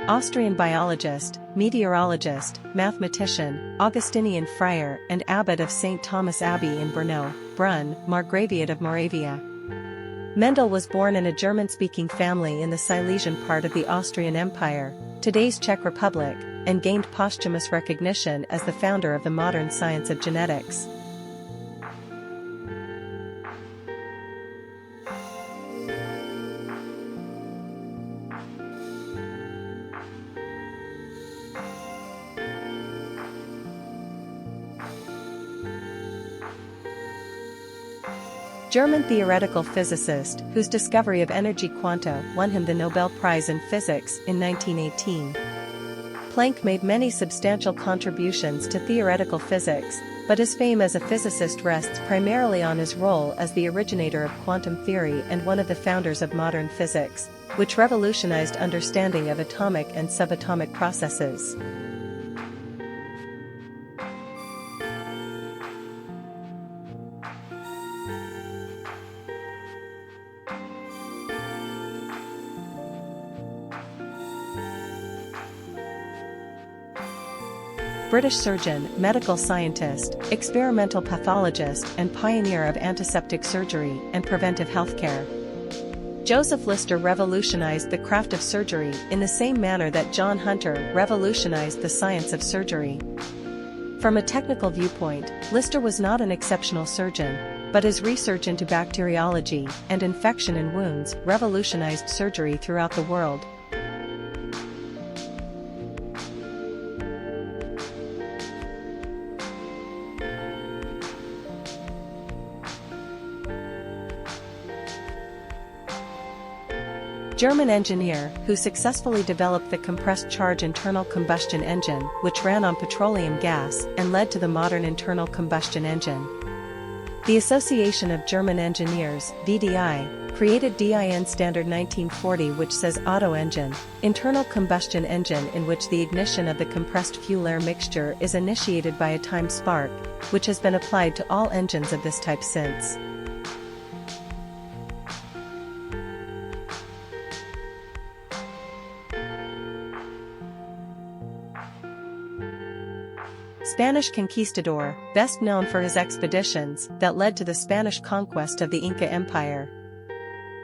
Austrian biologist, meteorologist, mathematician, Augustinian friar and abbot of St. Thomas Abbey in Brunn, Margraviate of Moravia. Mendel was born in a German-speaking family in the Silesian part of the Austrian Empire, today's Czech Republic, and gained posthumous recognition as the founder of the modern science of genetics. German theoretical physicist, whose discovery of energy quanta won him the Nobel Prize in Physics in 1918. Planck made many substantial contributions to theoretical physics, but his fame as a physicist rests primarily on his role as the originator of quantum theory and one of the founders of modern physics, which revolutionized understanding of atomic and subatomic processes. British surgeon, medical scientist, experimental pathologist and pioneer of antiseptic surgery and preventive healthcare. Joseph Lister revolutionized the craft of surgery in the same manner that John Hunter revolutionized the science of surgery. From a technical viewpoint, Lister was not an exceptional surgeon, but his research into bacteriology and infection in wounds revolutionized surgery throughout the world. German engineer who successfully developed the compressed charge internal combustion engine, which ran on petroleum gas and led to the modern internal combustion engine. The Association of German Engineers, VDI, created DIN Standard 1940, which says auto engine, internal combustion engine in which the ignition of the compressed fuel air mixture is initiated by a time spark, which has been applied to all engines of this type since. Spanish conquistador, best known for his expeditions that led to the Spanish conquest of the Inca Empire.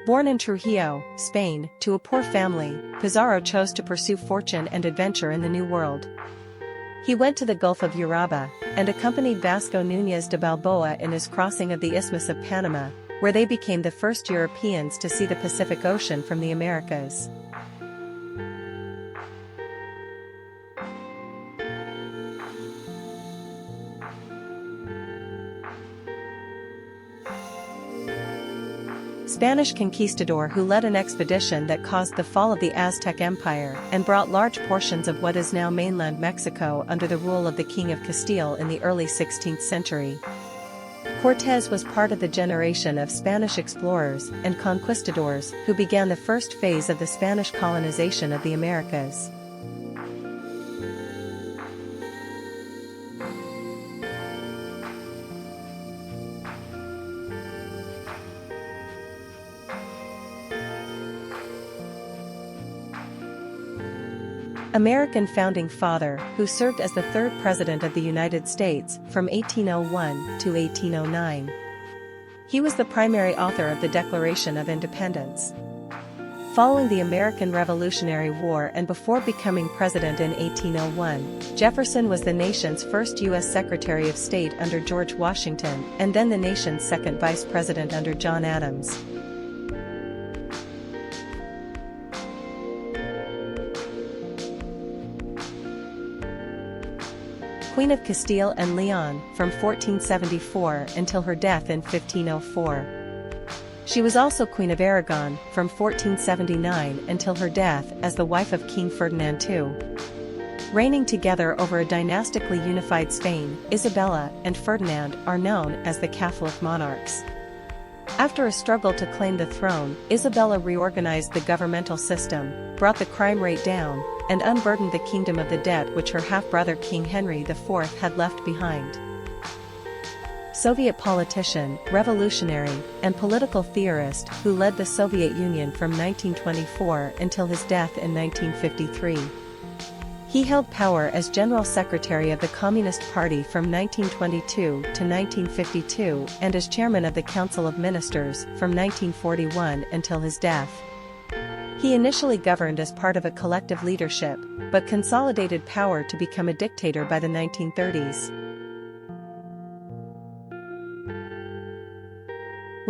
Born in Trujillo, Spain, to a poor family, Pizarro chose to pursue fortune and adventure in the New World. He went to the Gulf of Urabá, and accompanied Vasco Núñez de Balboa in his crossing of the Isthmus of Panama, where they became the first Europeans to see the Pacific Ocean from the Americas. Spanish conquistador who led an expedition that caused the fall of the Aztec Empire and brought large portions of what is now mainland Mexico under the rule of the King of Castile in the early 16th century. Cortés was part of the generation of Spanish explorers and conquistadors who began the first phase of the Spanish colonization of the Americas. American founding father who served as the third President of the United States from 1801 to 1809. He was the primary author of the Declaration of Independence. Following the American Revolutionary War and before becoming president in 1801, Jefferson was the nation's first U.S. Secretary of State under George Washington and then the nation's second vice president under John Adams. Queen of Castile and Leon from 1474 until her death in 1504. She was also Queen of Aragon from 1479 until her death as the wife of King Ferdinand II. Reigning together over a dynastically unified Spain, Isabella and Ferdinand are known as the Catholic monarchs. After a struggle to claim the throne, Isabella reorganized the governmental system, brought the crime rate down, and unburdened the kingdom of the debt which her half-brother King Henry IV had left behind. Soviet politician, revolutionary, and political theorist who led the Soviet Union from 1924 until his death in 1953. He held power as General Secretary of the Communist Party from 1922 to 1952 and as Chairman of the Council of Ministers from 1941 until his death. He initially governed as part of a collective leadership, but consolidated power to become a dictator by the 1930s.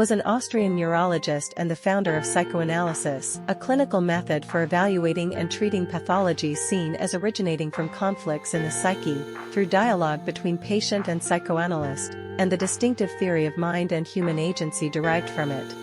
Was an Austrian neurologist and the founder of psychoanalysis, a clinical method for evaluating and treating pathologies seen as originating from conflicts in the psyche, through dialogue between patient and psychoanalyst, and the distinctive theory of mind and human agency derived from it.